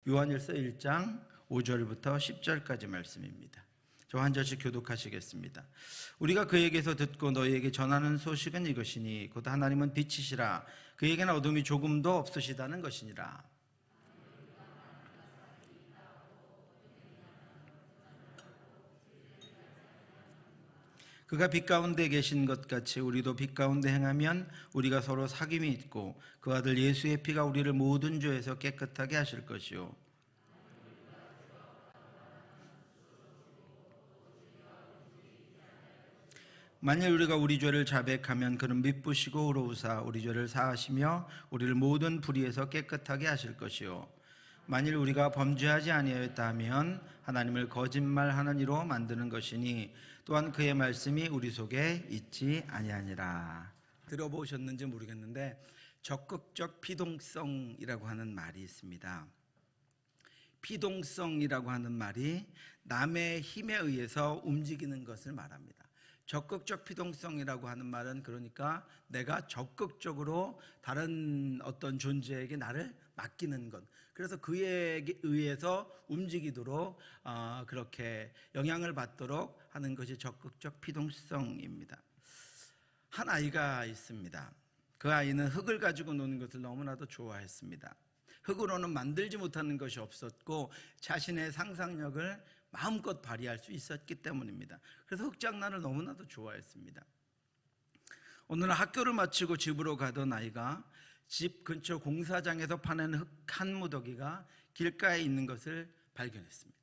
요한일서 1장 5절부터 10절까지 말씀입니다. 저 한 절씩 교독하시겠습니다. 우리가 그에게서 듣고 너희에게 전하는 소식은 이것이니 곧 하나님은 빛이시라 그에게는 어둠이 조금도 없으시다는 것이니라. 그가 빛 가운데 계신 것 같이 우리도 빛 가운데 행하면 우리가 서로 사귐이 있고 그 아들 예수의 피가 우리를 모든 죄에서 깨끗하게 하실 것이요 만일 우리가 우리 죄를 자백하면 그는 미쁘시고 의로우사 우리 죄를 사하시며 우리를 모든 불의에서 깨끗하게 하실 것이요 만일 우리가 범죄하지 아니하였다 하면 하나님을 거짓말하는 이로 만드는 것이니 또한 그의 말씀이 우리 속에 있지 아니하니라. 들어보셨는지 모르겠는데 적극적 피동성이라고 하는 말이 있습니다. 피동성이라고 하는 말이 남의 힘에 의해서 움직이는 것을 말합니다. 적극적 피동성이라고 하는 말은 그러니까 내가 적극적으로 다른 어떤 존재에게 나를 맡기는 것, 그래서 그에 의해서 움직이도록 그렇게 영향을 받도록 하는 것이 적극적 피동성입니다. 한 아이가 있습니다. 그 아이는 흙을 가지고 노는 것을 너무나도 좋아했습니다. 흙으로는 만들지 못하는 것이 없었고 자신의 상상력을 마음껏 발휘할 수 있었기 때문입니다. 그래서 흙장난을 너무나도 좋아했습니다. 오늘 학교를 마치고 집으로 가던 아이가 집 근처 공사장에서 파낸 흙 한 무더기가 길가에 있는 것을 발견했습니다.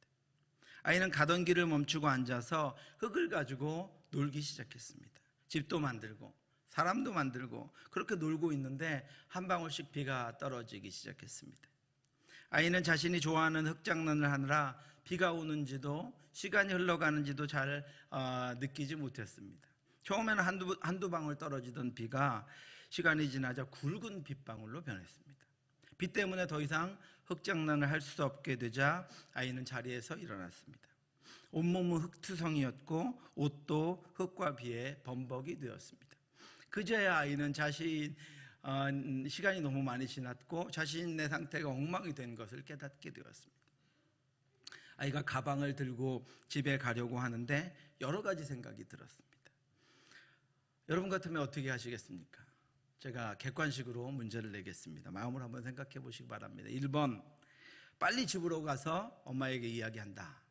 아이는 가던 길을 멈추고 앉아서 흙을 가지고 놀기 시작했습니다. 집도 만들고 사람도 만들고 그렇게 놀고 있는데 한 방울씩 비가 떨어지기 시작했습니다. 아이는 자신이 좋아하는 흙장난을 하느라 비가 오는지도 시간이 흘러가는지도 잘 느끼지 못했습니다. 처음에는 한두 방울 떨어지던 비가 시간이 지나자 굵은 빗방울로 변했습니다. 비 때문에 더 이상 흙장난을 할 수 없게 되자 아이는 자리에서 일어났습니다. 온몸은 흙투성이었고 옷도 흙과 비에 범벅이 되었습니다. 그제야 아이는 시간이 너무 많이 지났고 자신의 상태가 엉망이 된 것을 깨닫게 되었습니다. 아이가 가방을 들고 집에 가려고 하는데 여러 가지 생각이 들었습니다. 여러분 같으면 어떻게 하시겠습니까? 제가 객관식으로 문제를 내겠습니다. 마음으로 한번 생각해 보시기 바랍니다. 1번, 빨리 집으로 가서 엄마에게 이야기한다.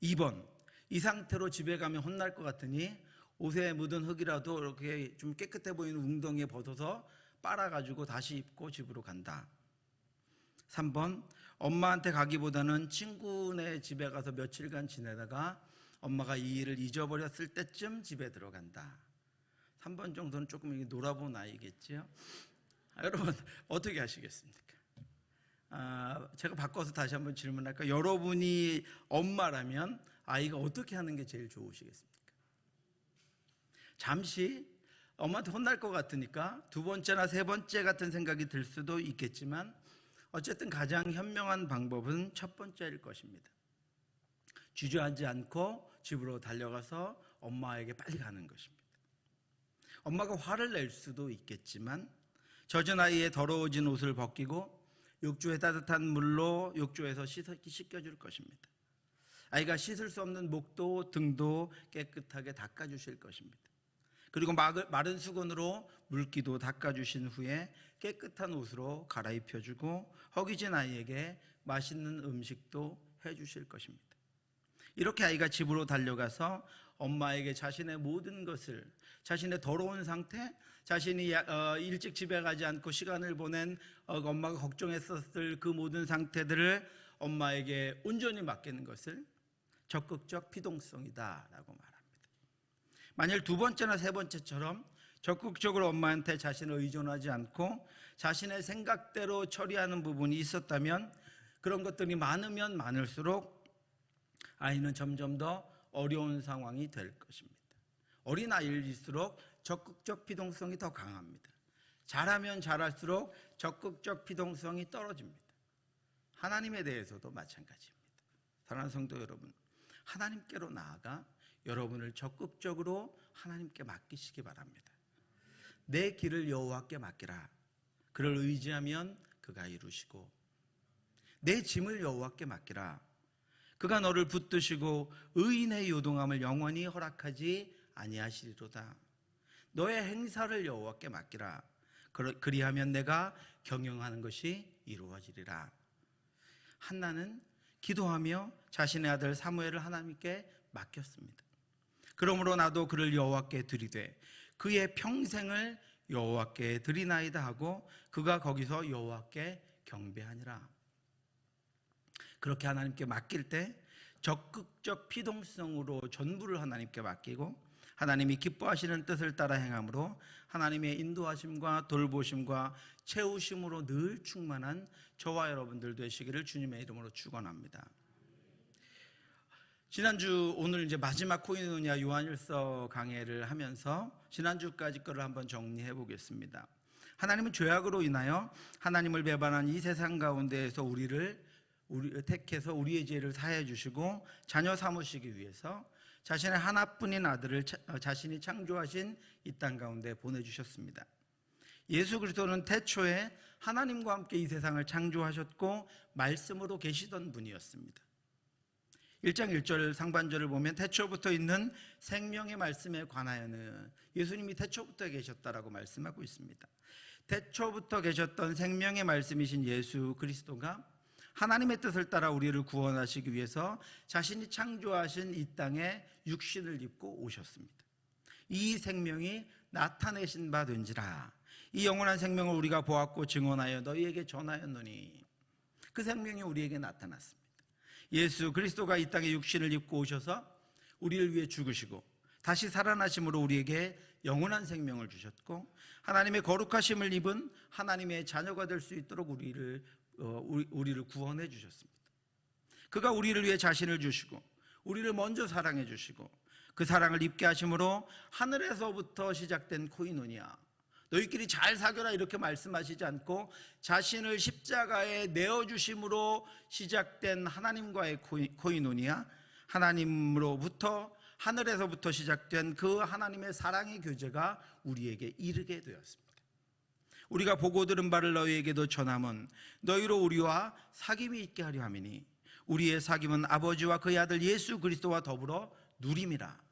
2번, 이 상태로 집에 가면 혼날 것 같으니 옷에 묻은 흙이라도 이렇게 좀 깨끗해 보이는 웅덩이에 벗어서 빨아가지고 다시 입고 집으로 간다. 3번, 엄마한테 가기보다는 친구네 집에 가서 며칠간 지내다가 엄마가 이 일을 잊어버렸을 때쯤 집에 들어간다. 3번 정도는 조금 놀아본 아이겠죠. 여러분 어떻게 하시겠습니까? 제가 바꿔서 다시 한번 질문할까요? 여러분이 엄마라면 아이가 어떻게 하는 게 제일 좋으시겠습니까? 잠시 엄마한테 혼날 것 같으니까 두 번째나 세 번째 같은 생각이 들 수도 있겠지만 어쨌든 가장 현명한 방법은 첫 번째일 것입니다. 주저하지 않고 집으로 달려가서 엄마에게 빨리 가는 것입니다. 엄마가 화를 낼 수도 있겠지만 젖은 아이의 더러워진 옷을 벗기고 욕조에 따뜻한 물로 욕조에서 씻겨줄 것입니다. 아이가 씻을 수 없는 목도 등도 깨끗하게 닦아주실 것입니다. 그리고 마른 수건으로 물기도 닦아주신 후에 깨끗한 옷으로 갈아입혀주고 허기진 아이에게 맛있는 음식도 해주실 것입니다. 이렇게 아이가 집으로 달려가서 엄마에게 자신의 모든 것을, 자신의 더러운 상태, 자신이 일찍 집에 가지 않고 시간을 보낸 엄마가 걱정했었을 그 모든 상태들을 엄마에게 온전히 맡기는 것을 적극적 피동성이다라고 말합니다. 만일 두 번째나 세 번째처럼 적극적으로 엄마한테 자신을 의존하지 않고 자신의 생각대로 처리하는 부분이 있었다면 그런 것들이 많으면 많을수록 아이는 점점 더 어려운 상황이 될 것입니다. 어린 아이일수록 적극적 피동성이 더 강합니다. 잘하면 잘할수록 적극적 피동성이 떨어집니다. 하나님에 대해서도 마찬가지입니다. 사랑하는 성도 여러분, 하나님께로 나아가 여러분을 적극적으로 하나님께 맡기시기 바랍니다. 내 길을 여호와께 맡기라. 그를 의지하면 그가 이루시고 내 짐을 여호와께 맡기라. 그가 너를 붙드시고 의인의 요동함을 영원히 허락하지 아니하시리로다. 너의 행사를 여호와께 맡기라. 그리하면 내가 경영하는 것이 이루어지리라. 한나는 기도하며 자신의 아들 사무엘을 하나님께 맡겼습니다. 그러므로 나도 그를 여호와께 드리되 그의 평생을 여호와께 드리나이다 하고 그가 거기서 여호와께 경배하니라. 그렇게 하나님께 맡길 때 적극적 피동성으로 전부를 하나님께 맡기고 하나님이 기뻐하시는 뜻을 따라 행함으로 하나님의 인도하심과 돌보심과 채우심으로 늘 충만한 저와 여러분들 되시기를 주님의 이름으로 축원합니다. 지난주 오늘 이제 마지막 코이노니아 요한일서 강해를 하면서 지난주까지 거를 한번 정리해 보겠습니다. 하나님은 죄악으로 인하여 하나님을 배반한 이 세상 가운데에서 우리를 택해서 우리의 죄를 사해 주시고 자녀 삼으시기 위해서 자신의 하나뿐인 아들을 자신이 창조하신 이 땅 가운데 보내주셨습니다. 예수 그리스도는 태초에 하나님과 함께 이 세상을 창조하셨고 말씀으로 계시던 분이었습니다. 1장 1절 상반절을 보면 태초부터 있는 생명의 말씀에 관하여는 예수님이 태초부터 계셨다라고 말씀하고 있습니다. 태초부터 계셨던 생명의 말씀이신 예수 그리스도가 하나님의 뜻을 따라 우리를 구원하시기 위해서 자신이 창조하신 이 땅에 육신을 입고 오셨습니다. 이 생명이 나타내신 바 된지라. 이 영원한 생명을 우리가 보았고 증언하여 너희에게 전하였노니. 그 생명이 우리에게 나타났습니다. 예수 그리스도가 이 땅에 육신을 입고 오셔서 우리를 위해 죽으시고 다시 살아나심으로 우리에게 영원한 생명을 주셨고 하나님의 거룩하심을 입은 하나님의 자녀가 될 수 있도록 우리를 구원해 주셨습니다. 그가 우리를 위해 자신을 주시고 우리를 먼저 사랑해 주시고 그 사랑을 입게 하심으로 하늘에서부터 시작된 코이노니아, 너희끼리 잘 사귀어라 이렇게 말씀하시지 않고 자신을 십자가에 내어주심으로 시작된 하나님과의 코이노니아, 하나님으로부터 하늘에서부터 시작된 그 하나님의 사랑의 교제가 우리에게 이르게 되었습니다. 우리가 보고 들은 바를 너희에게도 전함은 너희로 우리와 사귐이 있게 하려 함이니 우리의 사귐은 아버지와 그의 아들 예수 그리스도와 더불어 누림이라.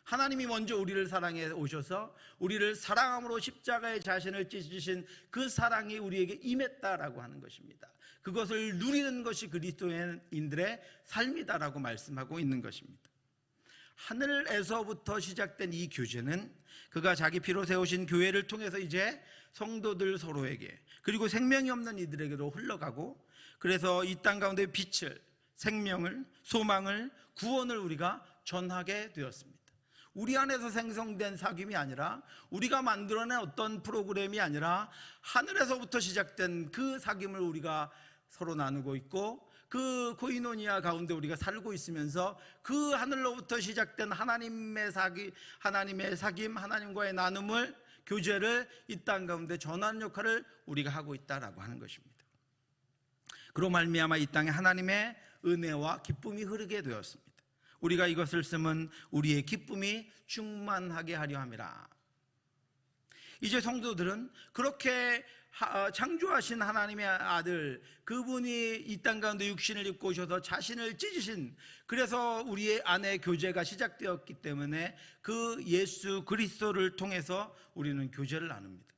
하나님이 먼저 우리를 사랑해 오셔서 우리를 사랑함으로 십자가에 자신을 찢으신 그 사랑이 우리에게 임했다라고 하는 것입니다. 그것을 누리는 것이 그리스도인들의 삶이다라고 말씀하고 있는 것입니다. 하늘에서부터 시작된 이 교제는 그가 자기 피로 세우신 교회를 통해서 이제 성도들 서로에게 그리고 생명이 없는 이들에게도 흘러가고 그래서 이 땅 가운데 빛을, 생명을, 소망을, 구원을 우리가 전하게 되었습니다. 우리 안에서 생성된 사귐이 아니라 우리가 만들어낸 어떤 프로그램이 아니라 하늘에서부터 시작된 그 사귐을 우리가 서로 나누고 있고 그 코이노니아 가운데 우리가 살고 있으면서 그 하늘로부터 시작된 하나님의 사귐, 하나님과의 나눔을, 교제를 이 땅 가운데 전하는 역할을 우리가 하고 있다라고 하는 것입니다. 그로 말미암아 이 땅에 하나님의 은혜와 기쁨이 흐르게 되었습니다. 우리가 이것을 쓰면 우리의 기쁨이 충만하게 하려 함이라. 이제 성도들은 그렇게 창조하신 하나님의 아들, 그분이 이 땅 가운데 육신을 입고 오셔서 자신을 찢으신, 그래서 우리의 안에 교제가 시작되었기 때문에 그 예수 그리스도를 통해서 우리는 교제를 나눕니다.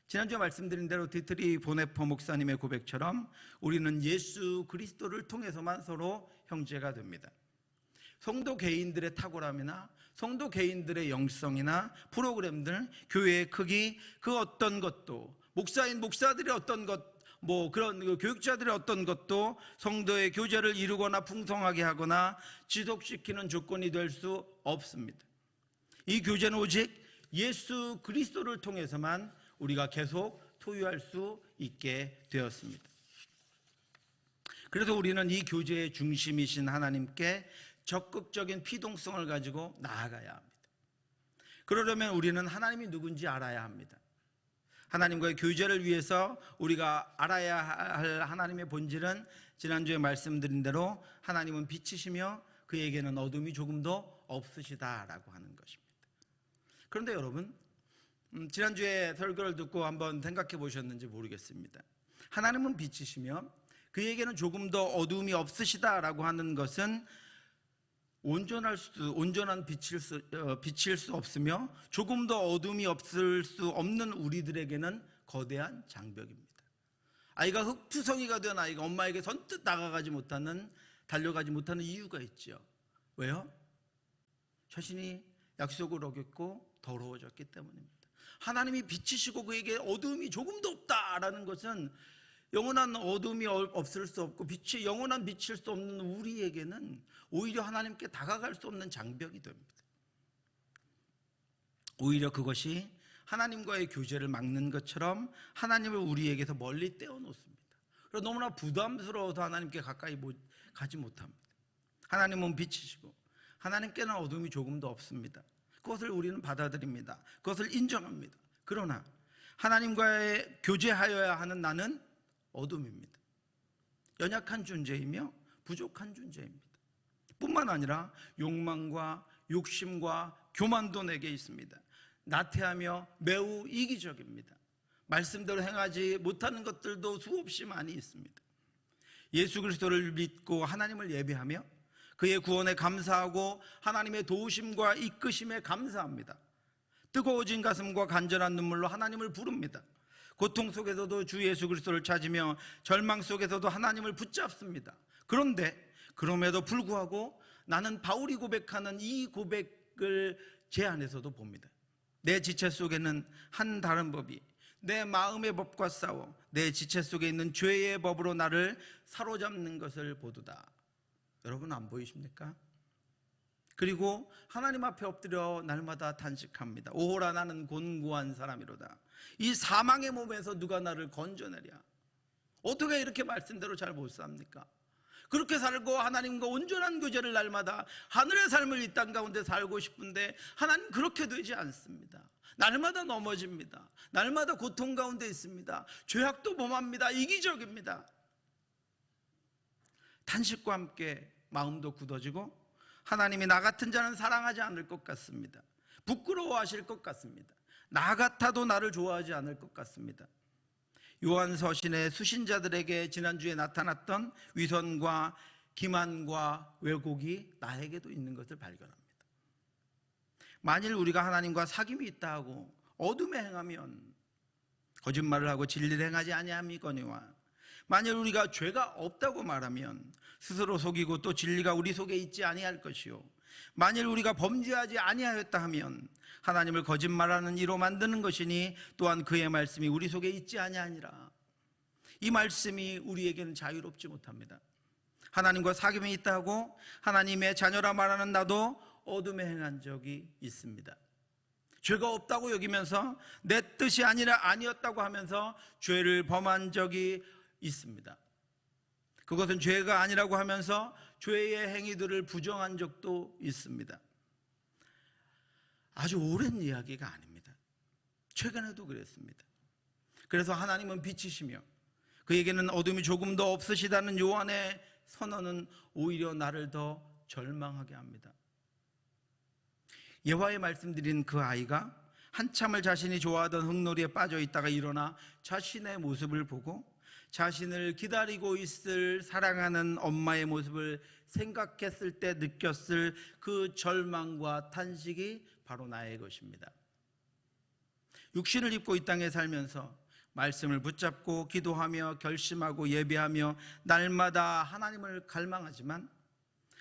지난주에 말씀드린 대로 디트리 보네퍼 목사님의 고백처럼 우리는 예수 그리스도를 통해서만 서로 형제가 됩니다. 성도 개인들의 탁월함이나 성도 개인들의 영성이나 프로그램들, 교회의 크기, 그 어떤 것도, 목사들의 어떤 것, 그런 교육자들의 어떤 것도 성도의 교제를 이루거나 풍성하게 하거나 지속시키는 조건이 될 수 없습니다. 이 교제는 오직 예수 그리스도를 통해서만 우리가 계속 소유할 수 있게 되었습니다. 그래서 우리는 이 교제의 중심이신 하나님께 적극적인 피동성을 가지고 나아가야 합니다. 그러려면 우리는 하나님이 누군지 알아야 합니다. 하나님과의 교제를 위해서 우리가 알아야 할 하나님의 본질은 지난주에 말씀드린 대로 하나님은 빛이시며 그에게는 어둠이 조금도 없으시다라고 하는 것입니다. 그런데 여러분, 지난주에 설교를 듣고 한번 생각해 보셨는지 모르겠습니다. 하나님은 빛이시며 그에게는 조금 더 어두움이 없으시다라고 하는 것은 온전한 빛일 수 없으며 조금 더 어둠이 없을 수 없는 우리들에게는 거대한 장벽입니다. 아이가 흙투성이가 된 아이가 엄마에게 선뜻 달려가지 못하는 이유가 있죠. 왜요? 자신이 약속을 어겼고 더러워졌기 때문입니다. 하나님이 빛이시고 그에게 어두움이 조금도 없다라는 것은 영원한 어둠이 없을 수 없고 영원한 빛일 수 없는 우리에게는 오히려 하나님께 다가갈 수 없는 장벽이 됩니다. 오히려 그것이 하나님과의 교제를 막는 것처럼 하나님을 우리에게서 멀리 떼어놓습니다. 그래서 너무나 부담스러워서 하나님께 가까이 가지 못합니다. 하나님은 빛이시고 하나님께는 어둠이 조금도 없습니다. 그것을 우리는 받아들입니다. 그것을 인정합니다. 그러나 하나님과의 교제하여야 하는 나는 어둠입니다. 연약한 존재이며 부족한 존재입니다. 뿐만 아니라 욕망과 욕심과 교만도 내게 있습니다. 나태하며 매우 이기적입니다. 말씀대로 행하지 못하는 것들도 수없이 많이 있습니다. 예수 그리스도를 믿고 하나님을 예배하며 그의 구원에 감사하고 하나님의 도우심과 이끄심에 감사합니다. 뜨거워진 가슴과 간절한 눈물로 하나님을 부릅니다. 고통 속에서도 주 예수 그리스도를 찾으며 절망 속에서도 하나님을 붙잡습니다. 그런데 그럼에도 불구하고 나는 바울이 고백하는 이 고백을 제 안에서도 봅니다. 내 지체 속에는 한 다른 법이 내 마음의 법과 싸워 내 지체 속에 있는 죄의 법으로 나를 사로잡는 것을 보도다. 여러분 안 보이십니까? 그리고 하나님 앞에 엎드려 날마다 탄식합니다. 오호라 나는 곤고한 사람이로다. 이 사망의 몸에서 누가 나를 건져내랴. 어떻게 이렇게 말씀대로 잘 못 삽니까? 그렇게 살고 하나님과 온전한 교제를 날마다 하늘의 삶을 이 땅 가운데 살고 싶은데 하나님 그렇게 되지 않습니다. 날마다 넘어집니다. 날마다 고통 가운데 있습니다. 죄악도 범합니다. 이기적입니다. 탄식과 함께 마음도 굳어지고 하나님이 나 같은 자는 사랑하지 않을 것 같습니다. 부끄러워하실 것 같습니다. 나 같아도 나를 좋아하지 않을 것 같습니다. 요한서신의 수신자들에게 지난주에 나타났던 위선과 기만과 왜곡이 나에게도 있는 것을 발견합니다. 만일 우리가 하나님과 사귐이 있다 하고 어둠에 행하면 거짓말을 하고 진리를 행하지 아니함이거니와 만일 우리가 죄가 없다고 말하면 스스로 속이고 또 진리가 우리 속에 있지 아니할 것이요 만일 우리가 범죄하지 아니하였다 하면 하나님을 거짓말하는 이로 만드는 것이니 또한 그의 말씀이 우리 속에 있지 아니하니라. 이 말씀이 우리에게는 자유롭지 못합니다. 하나님과 사귐이 있다 하고 하나님의 자녀라 말하는 나도 어둠에 행한 적이 있습니다. 죄가 없다고 여기면서 내 뜻이 아니었다고 하면서 죄를 범한 적이 있습니다. 그것은 죄가 아니라고 하면서 죄의 행위들을 부정한 적도 있습니다. 아주 오랜 이야기가 아닙니다. 최근에도 그랬습니다. 그래서 하나님은 빛이시며 그에게는 어둠이 조금 더 없으시다는 요한의 선언은 오히려 나를 더 절망하게 합니다. 예화에 말씀드린 그 아이가 한참을 자신이 좋아하던 흙놀이에 빠져 있다가 일어나 자신의 모습을 보고 자신을 기다리고 있을 사랑하는 엄마의 모습을 생각했을 때 느꼈을 그 절망과 탄식이 바로 나의 것입니다. 육신을 입고 이 땅에 살면서 말씀을 붙잡고 기도하며 결심하고 예배하며 날마다 하나님을 갈망하지만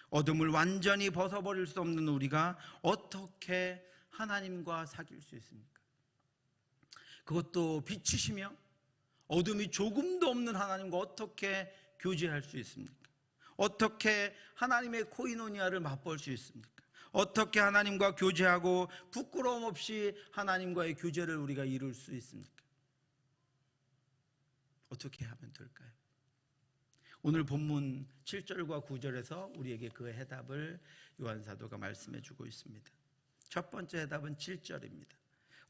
어둠을 완전히 벗어버릴 수 없는 우리가 어떻게 하나님과 사귈 수 있습니까? 그것도 빛이시며 어둠이 조금도 없는 하나님과 어떻게 교제할 수 있습니까? 어떻게 하나님의 코이노니아를 맛볼 수 있습니까? 어떻게 하나님과 교제하고 부끄러움 없이 하나님과의 교제를 우리가 이룰 수 있습니까? 어떻게 하면 될까요? 오늘 본문 7절과 9절에서 우리에게 그 해답을 요한 사도가 말씀해 주고 있습니다. 첫 번째 해답은 7절입니다.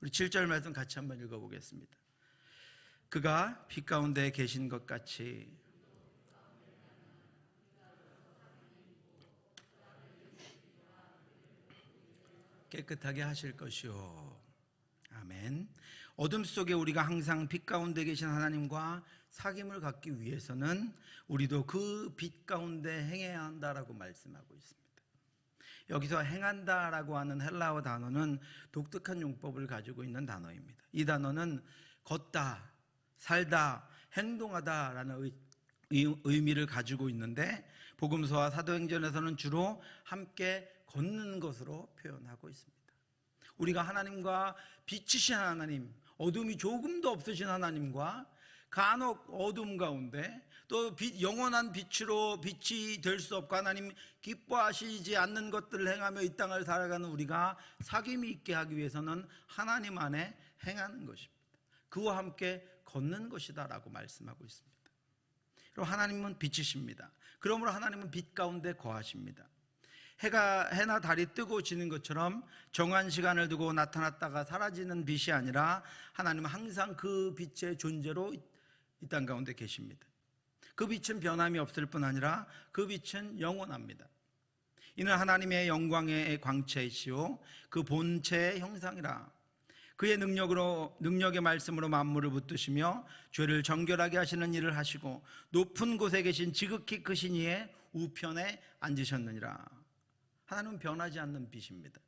우리 7절 말씀 같이 한번 읽어보겠습니다. 그가 빛 가운데 계신 것 같이 깨끗하게 하실 것이요. 아멘. 어둠 속에 우리가 항상 빛 가운데 계신 하나님과 사귐을 갖기 위해서는 우리도 그 빛 가운데 행해야 한다라고 말씀하고 있습니다. 여기서 행한다라고 하는 헬라어 단어는 독특한 용법을 가지고 있는 단어입니다. 이 단어는 걷다, 살다, 행동하다라는 의미를 가지고 있는데 복음서와 사도행전에서는 주로 함께 걷는 것으로 표현하고 있습니다. 우리가 하나님과 빛이신 하나님, 어둠이 조금도 없으신 하나님과 간혹 어둠 가운데 또 영원한 빛으로 빛이 될 수 없고 하나님 기뻐하시지 않는 것들을 행하며 이 땅을 살아가는 우리가 사귐이 있게 하기 위해서는 하나님 안에 행하는 것입니다. 그와 함께 걷는 것이다 라고 말씀하고 있습니다. 그리고 하나님은 빛이십니다. 그러므로 하나님은 빛 가운데 거하십니다. 해나 달이 뜨고 지는 것처럼 정한 시간을 두고 나타났다가 사라지는 빛이 아니라 하나님은 항상 그 빛의 존재로 이 땅 가운데 계십니다. 그 빛은 변함이 없을 뿐 아니라 그 빛은 영원합니다. 이는 하나님의 영광의 광채이시오 그 본체의 형상이라. 그의 능력의 말씀으로 만물을 붙드시며 죄를 정결하게 하시는 일을 하시고 높은 곳에 계신 지극히 크신 이의 우편에 앉으셨느니라. 하나님은 변하지 않는 빛입니다.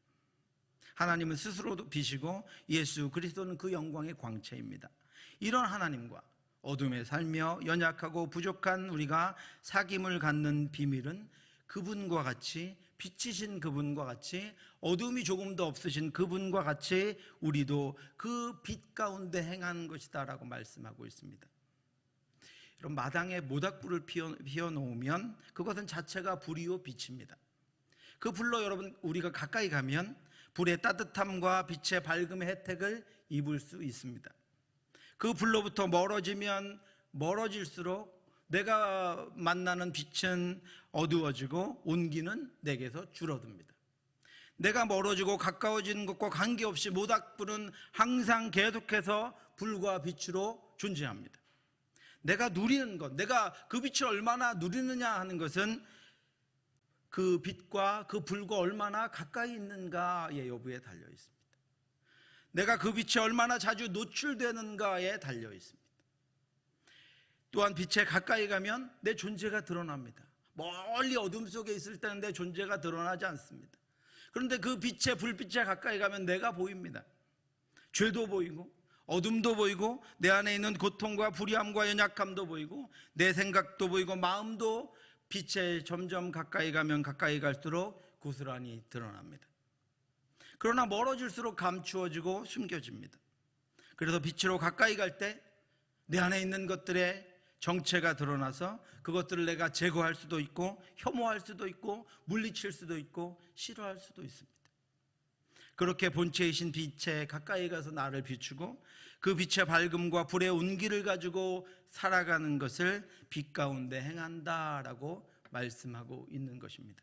하나님은 스스로도 빛이고 예수 그리스도는 그 영광의 광채입니다. 이런 하나님과 어둠에 살며 연약하고 부족한 우리가 사귐을 갖는 비밀은 그분과 같이 빛이신 그분과 같이 어둠이 조금도 없으신 그분과 같이 우리도 그 빛 가운데 행하는 것이다 라고 말씀하고 있습니다. 이런 마당에 모닥불을 피워놓으면 그것은 자체가 불이요 빛입니다. 그 불로 여러분 우리가 가까이 가면 불의 따뜻함과 빛의 밝음의 혜택을 입을 수 있습니다. 그 불로부터 멀어지면 멀어질수록 내가 만나는 빛은 어두워지고 온기는 내게서 줄어듭니다. 내가 멀어지고 가까워지는 것과 관계없이 모닥불은 항상 계속해서 불과 빛으로 존재합니다. 내가 누리는 것, 내가 그 빛을 얼마나 누리느냐 하는 것은 그 빛과 그 불과 얼마나 가까이 있는가의 여부에 달려 있습니다. 내가 그 빛에 얼마나 자주 노출되는가에 달려 있습니다. 또한 빛에 가까이 가면 내 존재가 드러납니다. 멀리 어둠 속에 있을 때는 내 존재가 드러나지 않습니다. 그런데 그 빛에 불빛에 가까이 가면 내가 보입니다. 죄도 보이고 어둠도 보이고 내 안에 있는 고통과 불의함과 연약함도 보이고 내 생각도 보이고 마음도 빛에 점점 가까이 가면 가까이 갈수록 고스란히 드러납니다. 그러나 멀어질수록 감추어지고 숨겨집니다. 그래서 빛으로 가까이 갈 때 내 안에 있는 것들의 정체가 드러나서 그것들을 내가 제거할 수도 있고 혐오할 수도 있고 물리칠 수도 있고 싫어할 수도 있습니다. 그렇게 본체이신 빛에 가까이 가서 나를 비추고 그 빛의 밝음과 불의 온기를 가지고 살아가는 것을 빛 가운데 행한다라고 말씀하고 있는 것입니다.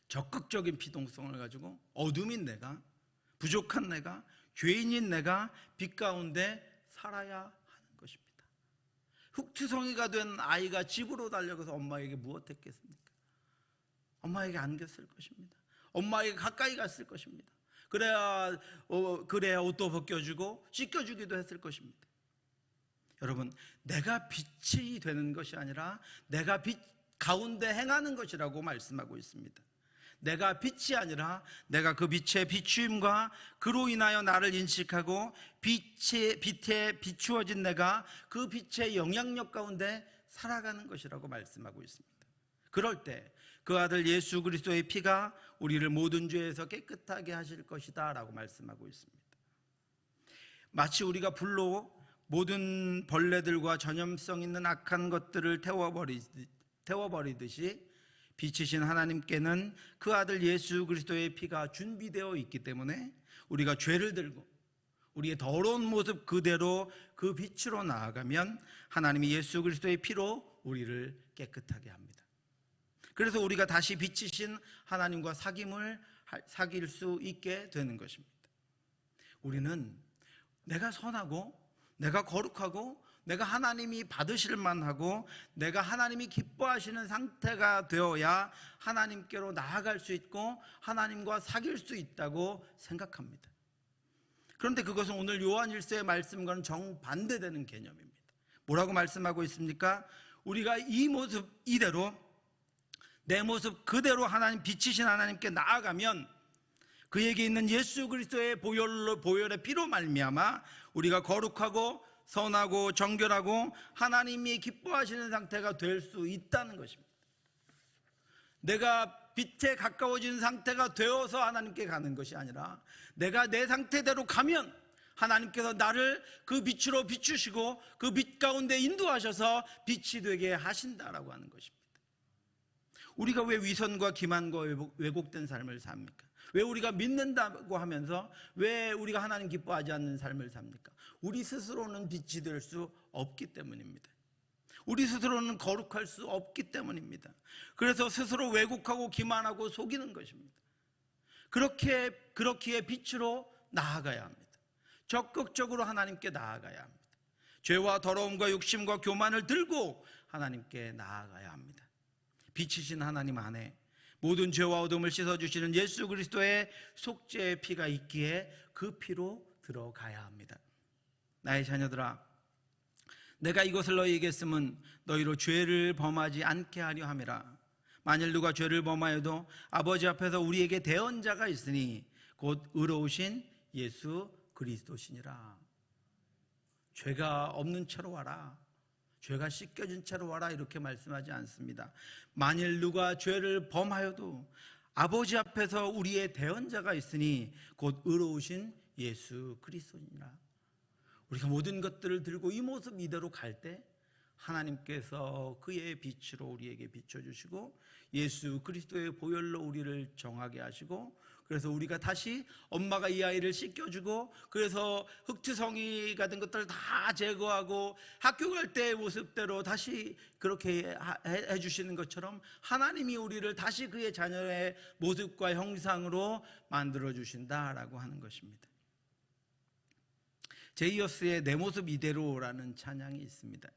적극적인 피동성을 가지고 어둠인 내가, 부족한 내가, 죄인인 내가 빛 가운데 살아야 하는 것입니다. 흙투성이가 된 아이가 집으로 달려가서 엄마에게 무엇했겠습니까? 엄마에게 안겼을 것입니다. 엄마에게 가까이 갔을 것입니다. 그래야 옷도 벗겨주고 씻겨주기도 했을 것입니다. 여러분, 내가 빛이 되는 것이 아니라 내가 빛 가운데 행하는 것이라고 말씀하고 있습니다. 내가 빛이 아니라 내가 그 빛의 비추임과 그로 인하여 나를 인식하고 빛에 비추어진 내가 그 빛의 영향력 가운데 살아가는 것이라고 말씀하고 있습니다. 그럴 때 그 아들 예수 그리스도의 피가 우리를 모든 죄에서 깨끗하게 하실 것이다 라고 말씀하고 있습니다. 마치 우리가 불로 모든 벌레들과 전염성 있는 악한 것들을 태워버리듯이 빛이신 하나님께는 그 아들 예수 그리스도의 피가 준비되어 있기 때문에 우리가 죄를 들고 우리의 더러운 모습 그대로 그 빛으로 나아가면 하나님이 예수 그리스도의 피로 우리를 깨끗하게 합니다. 그래서 우리가 다시 빛이신 하나님과 사귈 수 있게 되는 것입니다. 우리는 내가 선하고 내가 거룩하고 내가 하나님이 받으실 만하고 내가 하나님이 기뻐하시는 상태가 되어야 하나님께로 나아갈 수 있고 하나님과 사귈 수 있다고 생각합니다. 그런데 그것은 오늘 요한일서의 말씀과는 정반대되는 개념입니다. 뭐라고 말씀하고 있습니까? 우리가 이 모습 이대로, 내 모습 그대로 하나님, 빛이신 하나님께 나아가면 그에게 있는 예수 그리스도의 보혈의 피로 말미암아 우리가 거룩하고 선하고 정결하고 하나님이 기뻐하시는 상태가 될 수 있다는 것입니다. 내가 빛에 가까워진 상태가 되어서 하나님께 가는 것이 아니라 내가 내 상태대로 가면 하나님께서 나를 그 빛으로 비추시고 그 빛 가운데 인도하셔서 빛이 되게 하신다라고 하는 것입니다. 우리가 왜 위선과 기만과 왜곡된 삶을 삽니까? 왜 우리가 믿는다고 하면서 왜 우리가 하나님 기뻐하지 않는 삶을 삽니까? 우리 스스로는 빛이 될 수 없기 때문입니다. 우리 스스로는 거룩할 수 없기 때문입니다. 그래서 스스로 왜곡하고 기만하고 속이는 것입니다. 그렇기에 빛으로 나아가야 합니다. 적극적으로 하나님께 나아가야 합니다. 죄와 더러움과 욕심과 교만을 들고 하나님께 나아가야 합니다. 빛이신 하나님 안에 모든 죄와 어둠을 씻어주시는 예수 그리스도의 속죄의 피가 있기에 그 피로 들어가야 합니다. 나의 자녀들아, 내가 이것을 너희에게 쓰면 너희로 죄를 범하지 않게 하려 함이라. 만일 누가 죄를 범하여도 아버지 앞에서 우리에게 대언자가 있으니 곧 의로우신 예수 그리스도시니라. 죄가 없는 채로 와라, 죄가 씻겨진 채로 와라, 이렇게 말씀하지 않습니다. 만일 누가 죄를 범하여도 아버지 앞에서 우리의 대언자가 있으니 곧 의로우신 예수 그리스도니라. 우리가 모든 것들을 들고 이 모습 이대로 갈 때 하나님께서 그의 빛으로 우리에게 비춰주시고 예수 그리스도의 보혈로 우리를 정하게 하시고, 그래서 우리가 다시 엄마가 이 아이를 씻겨주고, 그래서 흑투성이 같은 것들을 다 제거하고 학교 갈 때의 모습대로 다시 그렇게 해주시는 것처럼 하나님이 우리를 다시 그의 자녀의 모습과 형상으로 만들어주신다라고 하는 것입니다. 제이어스의 내 모습 이대로라는 찬양이 있습니다.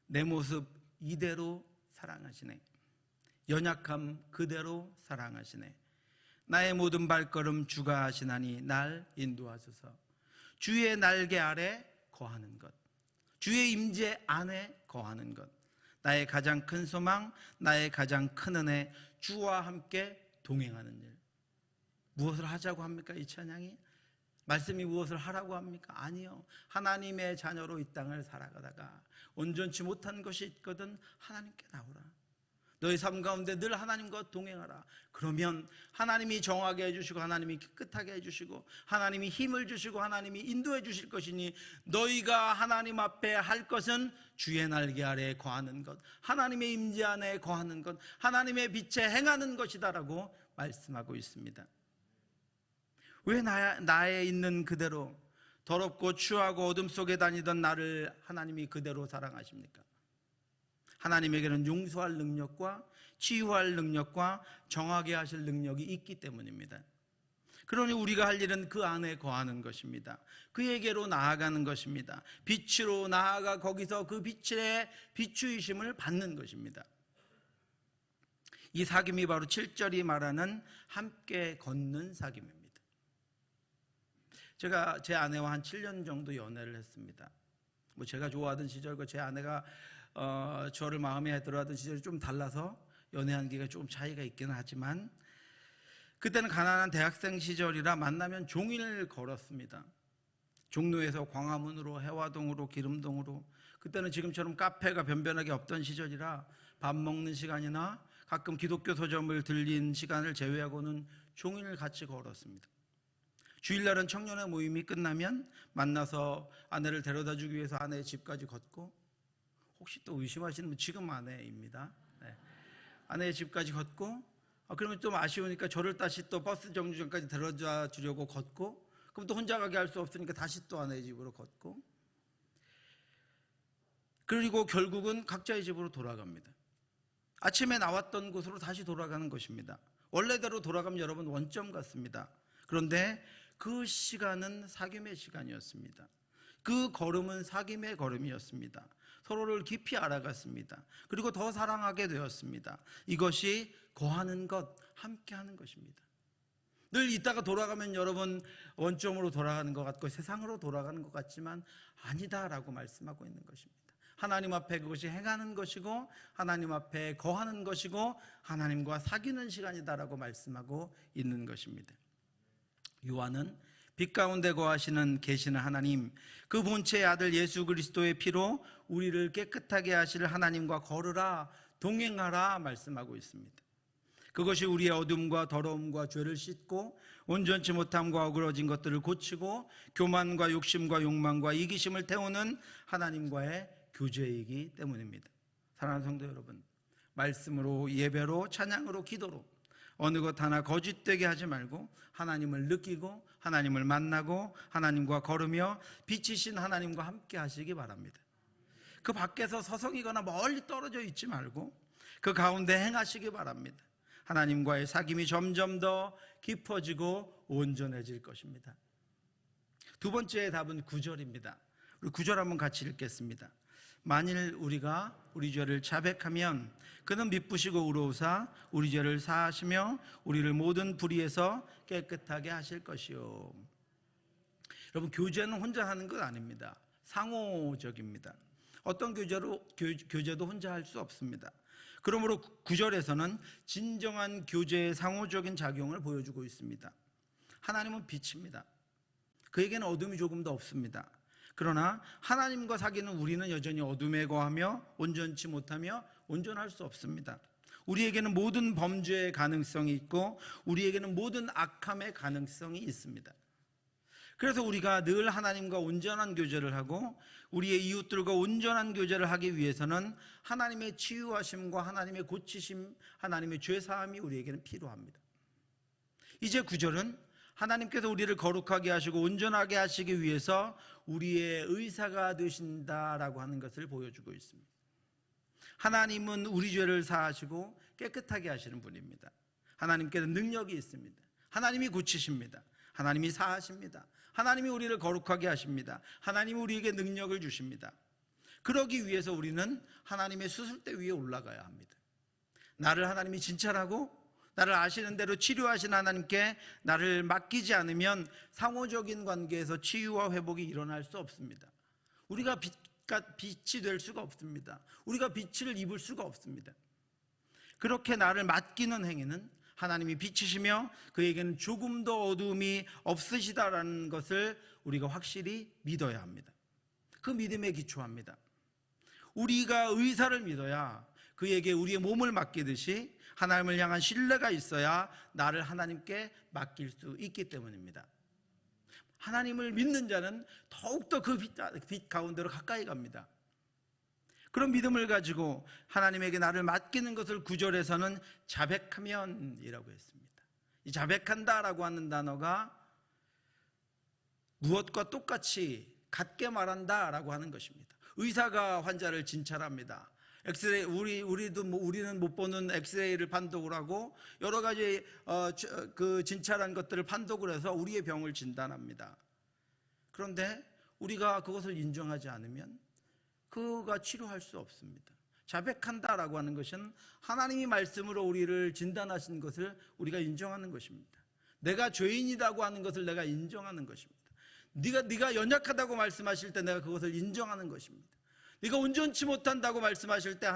내 모습 이대로 사랑하시네, 연약함 그대로 사랑하시네, 나의 모든 발걸음 주가 하시나니 날 인도하소서. 주의 날개 아래 거하는 것, 주의 임재 안에 거하는 것, 나의 가장 큰 소망, 나의 가장 큰 은혜, 주와 함께 동행하는 일. 무엇을 하자고 합니까? 이 찬양이 말씀이 무엇을 하라고 합니까? 아니요. 하나님의 자녀로 이 땅을 살아가다가 온전치 못한 것이 있거든 하나님께 나오라. 너희 삶 가운데 늘 하나님과 동행하라. 그러면 하나님이 정하게 해주시고 하나님이 깨끗하게 해주시고 하나님이 힘을 주시고 하나님이 인도해 주실 것이니, 너희가 하나님 앞에 할 것은 주의 날개 아래에 거하는 것, 하나님의 임재 안에 거하는 것, 하나님의 빛에 행하는 것이다라고 말씀하고 있습니다. 왜 나에 있는 그대로 더럽고 추하고 어둠 속에 다니던 나를 하나님이 그대로 사랑하십니까? 하나님에게는 용서할 능력과 치유할 능력과 정하게 하실 능력이 있기 때문입니다. 그러니 우리가 할 일은 그 안에 거하는 것입니다. 그에게로 나아가는 것입니다. 빛으로 나아가 거기서 그 빛의 비추이심을 받는 것입니다. 이 사귐이 바로 7절이 말하는 함께 걷는 사귐입니다. 제가 제 아내와 한 7년 정도 연애를 했습니다. 제가 좋아하던 시절과 제 아내가 저를 마음에 들어하던 시절이 좀 달라서 연애한 기가 조금 차이가 있기는 하지만, 그때는 가난한 대학생 시절이라 만나면 종일 걸었습니다. 종로에서 광화문으로, 해화동으로, 기름동으로. 그때는 지금처럼 카페가 변변하게 없던 시절이라 밥 먹는 시간이나 가끔 기독교 서점을 들린 시간을 제외하고는 종일 같이 걸었습니다. 주일날은 청년의 모임이 끝나면 만나서 아내를 데려다 주기 위해서 아내의 집까지 걷고, 혹시 또 의심하시는 분, 지금 아내입니다. 네. 아내의 집까지 걷고, 그러면 좀 아쉬우니까 저를 다시 또 버스 정류장까지 데려다 주려고 걷고, 그럼 또 혼자 가게 할 수 없으니까 다시 또 아내의 집으로 걷고, 그리고 결국은 각자의 집으로 돌아갑니다. 아침에 나왔던 곳으로 다시 돌아가는 것입니다. 원래대로 돌아가면 여러분 원점 같습니다. 그런데 그 시간은 사귐의 시간이었습니다. 그 걸음은 사귐의 걸음이었습니다. 서로를 깊이 알아갔습니다. 그리고 더 사랑하게 되었습니다. 이것이 거하는 것, 함께하는 것입니다. 늘 이따가 돌아가면 여러분 원점으로 돌아가는 것 같고 세상으로 돌아가는 것 같지만 아니다라고 말씀하고 있는 것입니다. 하나님 앞에 그것이 행하는 것이고 하나님 앞에 거하는 것이고 하나님과 사귀는 시간이다라고 말씀하고 있는 것입니다. 요한은 빛 가운데 거하시는 계시는 하나님, 그 본체의 아들 예수 그리스도의 피로 우리를 깨끗하게 하실 하나님과 걸으라, 동행하라 말씀하고 있습니다. 그것이 우리의 어둠과 더러움과 죄를 씻고 온전치 못함과 어그러진 것들을 고치고 교만과 욕심과 욕망과 이기심을 태우는 하나님과의 교제이기 때문입니다. 사랑하는 성도 여러분, 말씀으로, 예배로, 찬양으로, 기도로 어느 것 하나 거짓되게 하지 말고 하나님을 느끼고 하나님을 만나고 하나님과 걸으며 빛이신 하나님과 함께 하시기 바랍니다. 그 밖에서 서성이거나 멀리 떨어져 있지 말고 그 가운데 행하시기 바랍니다. 하나님과의 사귐이 점점 더 깊어지고 온전해질 것입니다. 두 번째 답은 9절입니다. 우리 9절 한번 같이 읽겠습니다. 만일 우리가 우리 죄를 자백하면 그는 미쁘시고 의로우사 우리 죄를 사하시며 우리를 모든 불의에서 깨끗하게 하실 것이요. 여러분, 교제는 혼자 하는 것 아닙니다. 상호적입니다. 어떤 교제도 혼자 할 수 없습니다. 그러므로 9절에서는 진정한 교제의 상호적인 작용을 보여주고 있습니다. 하나님은 빛입니다. 그에게는 어둠이 조금도 없습니다. 그러나 하나님과 사귀는 우리는 여전히 어둠에 거하며 온전치 못하며 온전할 수 없습니다. 우리에게는 모든 범죄의 가능성이 있고 우리에게는 모든 악함의 가능성이 있습니다. 그래서 우리가 늘 하나님과 온전한 교제를 하고 우리의 이웃들과 온전한 교제를 하기 위해서는 하나님의 치유하심과 하나님의 고치심, 하나님의 죄사함이 우리에게는 필요합니다. 이제 9절은 하나님께서 우리를 거룩하게 하시고 온전하게 하시기 위해서 우리의 의사가 되신다라고 하는 것을 보여주고 있습니다. 하나님은 우리 죄를 사하시고 깨끗하게 하시는 분입니다. 하나님께는 능력이 있습니다. 하나님이 고치십니다. 하나님이 사하십니다. 하나님이 우리를 거룩하게 하십니다. 하나님이 우리에게 능력을 주십니다. 그러기 위해서 우리는 하나님의 수술대 위에 올라가야 합니다. 나를 하나님이 진찰하고 나를 아시는 대로 치료하신 하나님께 나를 맡기지 않으면 상호적인 관계에서 치유와 회복이 일어날 수 없습니다. 우리가 빛이 될 수가 없습니다. 우리가 빛을 입을 수가 없습니다. 그렇게 나를 맡기는 행위는 하나님이 빛이시며 그에게는 조금도 어두움이 없으시다라는 것을 우리가 확실히 믿어야 합니다. 그 믿음에 기초합니다. 우리가 의사를 믿어야 그에게 우리의 몸을 맡기듯이 하나님을 향한 신뢰가 있어야 나를 하나님께 맡길 수 있기 때문입니다. 하나님을 믿는 자는 더욱더 그 빛 가운데로 가까이 갑니다. 그런 믿음을 가지고 하나님에게 나를 맡기는 것을 9절에서는 자백하면이라고 했습니다. 이 자백한다라고 하는 단어가 무엇과 똑같이 같게 말한다라고 하는 것입니다. 의사가 환자를 진찰합니다. 엑스레이, 우리는 못 보는 엑스레이를 판독을 하고 여러 가지 그 진찰한 것들을 판독을 해서 우리의 병을 진단합니다. 그런데 우리가 그것을 인정하지 않으면 그가 치료할 수 없습니다. 자백한다라고 하는 것은 하나님이 말씀으로 우리를 진단하신 것을 우리가 인정하는 것입니다. 내가 죄인이라고 하는 것을 내가 인정하는 것입니다. 네가 연약하다고 말씀하실 때 내가 그것을 인정하는 것입니다. 네가 온전치 못한다고 말씀하실 때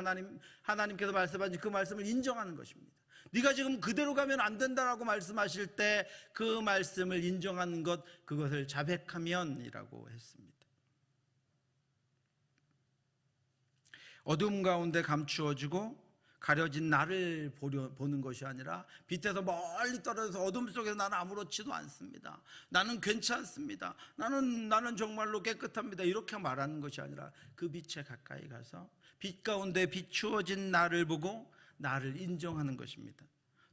하나님께서 말씀하신 그 말씀을 인정하는 것입니다. 네가 지금 그대로 가면 안 된다라고 말씀하실 때 그 말씀을 인정하는 것, 그것을 자백하면이라고 했습니다. 어둠 가운데 감추어지고 가려진 나를 보는 것이 아니라 빛에서 멀리 떨어져서 어둠 속에서 나는 아무렇지도 않습니다. 나는 괜찮습니다. 나는 정말로 깨끗합니다. 이렇게 말하는 것이 아니라 그 빛에 가까이 가서 빛 가운데 비추어진 나를 보고 나를 인정하는 것입니다.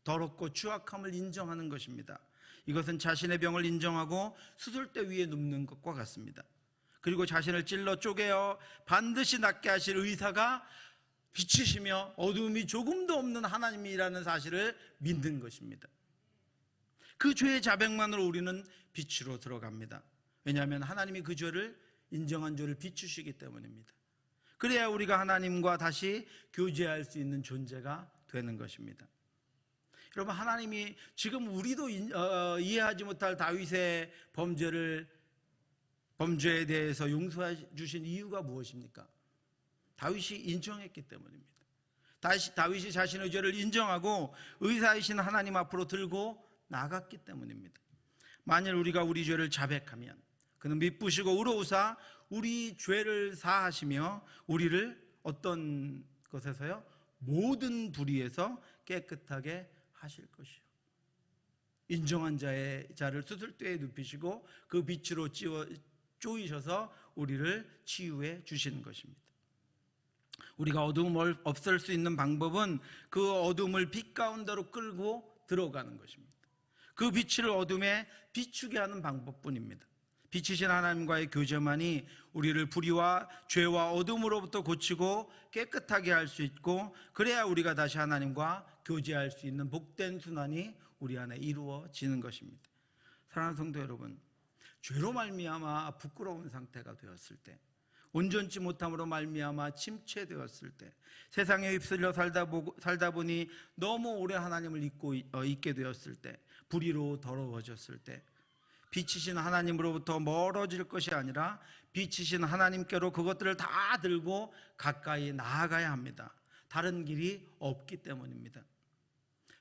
더럽고 추악함을 인정하는 것입니다. 이것은 자신의 병을 인정하고 수술대 위에 눕는 것과 같습니다. 그리고 자신을 찔러 쪼개어 반드시 낫게 하실 의사가 빛이시며 어두움이 조금도 없는 하나님이라는 사실을 믿는 것입니다. 그 죄의 자백만으로 우리는 빛으로 들어갑니다. 왜냐하면 하나님이 그 죄를 인정한 죄를 비추시기 때문입니다. 그래야 우리가 하나님과 다시 교제할 수 있는 존재가 되는 것입니다. 여러분, 하나님이 지금 우리도 이해하지 못할 다윗의 범죄에 대해서 용서해 주신 이유가 무엇입니까? 다윗이 인정했기 때문입니다. 다윗이 자신의 죄를 인정하고 의사이신 하나님 앞으로 들고 나갔기 때문입니다. 만일 우리가 우리 죄를 자백하면 그는 미쁘시고 의로우사 우리 죄를 사하시며 우리를 어떤 것에서요? 모든 불의에서 깨끗하게 하실 것이요. 인정한 자를 수술대에 눕히시고 그 빛으로 쪼이셔서 우리를 치유해 주시는 것입니다. 우리가 어두움을 없앨 수 있는 방법은 그 어둠을 빛 가운데로 끌고 들어가는 것입니다. 그 빛을 어둠에 비추게 하는 방법뿐입니다. 빛이신 하나님과의 교제만이 우리를 불의와 죄와 어둠으로부터 고치고 깨끗하게 할 수 있고, 그래야 우리가 다시 하나님과 교제할 수 있는 복된 순환이 우리 안에 이루어지는 것입니다. 사랑하는 성도 여러분, 죄로 말미암아 부끄러운 상태가 되었을 때, 온전치 못함으로 말미암아 침체되었을 때, 세상에 휩쓸려 살다 보니 너무 오래 하나님을 잊게 되었을 때, 불의로 더러워졌을 때, 빛이신 하나님으로부터 멀어질 것이 아니라 빛이신 하나님께로 그것들을 다 들고 가까이 나아가야 합니다. 다른 길이 없기 때문입니다.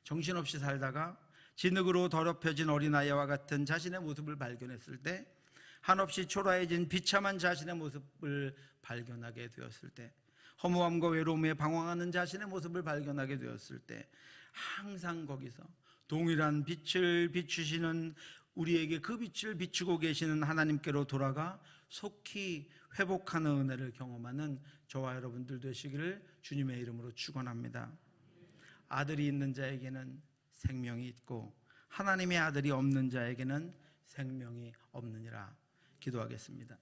정신없이 살다가 진흙으로 더럽혀진 어린아이와 같은 자신의 모습을 발견했을 때, 한없이 초라해진 비참한 자신의 모습을 발견하게 되었을 때, 허무함과 외로움에 방황하는 자신의 모습을 발견하게 되었을 때, 항상 거기서 동일한 빛을 비추시는, 우리에게 그 빛을 비추고 계시는 하나님께로 돌아가 속히 회복하는 은혜를 경험하는 저와 여러분들 되시기를 주님의 이름으로 축원합니다. 아들이 있는 자에게는 생명이 있고 하나님의 아들이 없는 자에게는 생명이 없느니라. 기도하겠습니다.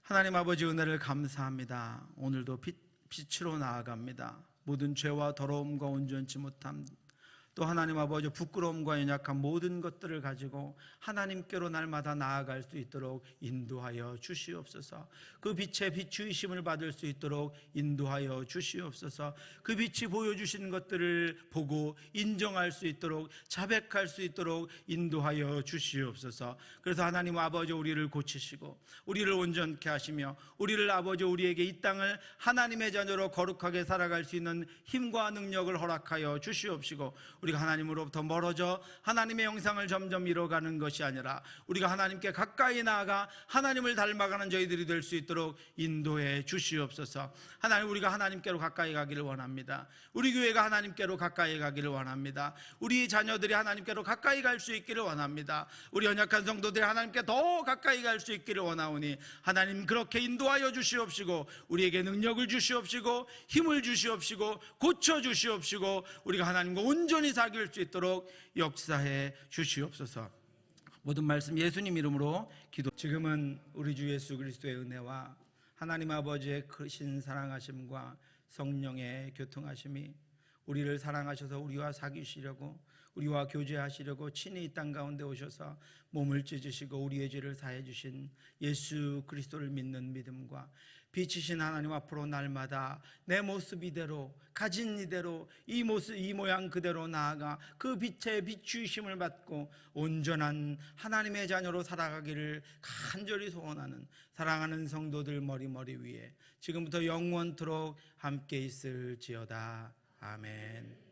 하나님 아버지, 은혜를 감사합니다. 오늘도 빛으로 나아갑니다. 모든 죄와 더러움과 온전치 못함, 또 하나님 아버지 부끄러움과 연약한 모든 것들을 가지고 하나님께로 날마다 나아갈 수 있도록 인도하여 주시옵소서. 그 빛의 비추이심을 받을 수 있도록 인도하여 주시옵소서. 그 빛이 보여주시는 것들을 보고 인정할 수 있도록, 자백할 수 있도록 인도하여 주시옵소서. 그래서 하나님 아버지, 우리를 고치시고 우리를 온전케 하시며 우리를 아버지, 우리에게 이 땅을 하나님의 자녀로 거룩하게 살아갈 수 있는 힘과 능력을 허락하여 주시옵시고, 우리가 하나님으로부터 멀어져 하나님의 형상을 점점 잃어가는 것이 아니라 우리가 하나님께 가까이 나아가 하나님을 닮아가는 저희들이 될 수 있도록 인도해 주시옵소서. 하나님, 우리가 하나님께로 가까이 가기를 원합니다. 우리 교회가 하나님께로 가까이 가기를 원합니다. 우리 자녀들이 하나님께로 가까이 갈 수 있기를 원합니다. 우리 연약한 성도들이 하나님께 더 가까이 갈 수 있기를 원하오니 하나님, 그렇게 인도하여 주시옵시고 우리에게 능력을 주시옵시고 힘을 주시옵시고 고쳐 주시옵시고 우리가 하나님과 온전히 사귈 수 있도록 역사해 주시옵소서. 모든 말씀 예수님 이름으로 기도. 지금은 우리 주 예수 그리스도의 은혜와 하나님 아버지의 크신 사랑하심과 성령의 교통하심이 우리를 사랑하셔서 우리와 사귀시려고, 우리와 교제하시려고 친히 이 땅 가운데 오셔서 몸을 찢으시고 우리의 죄를 사해 주신 예수 그리스도를 믿는 믿음과 빛이신 하나님 앞으로 날마다 내 모습 이대로, 가진 이대로, 이 모습 이 모양 그대로 나아가 그 빛의 비추심을 받고 온전한 하나님의 자녀로 살아가기를 간절히 소원하는 사랑하는 성도들 머리 위에 지금부터 영원토록 함께 있을지어다. 아멘.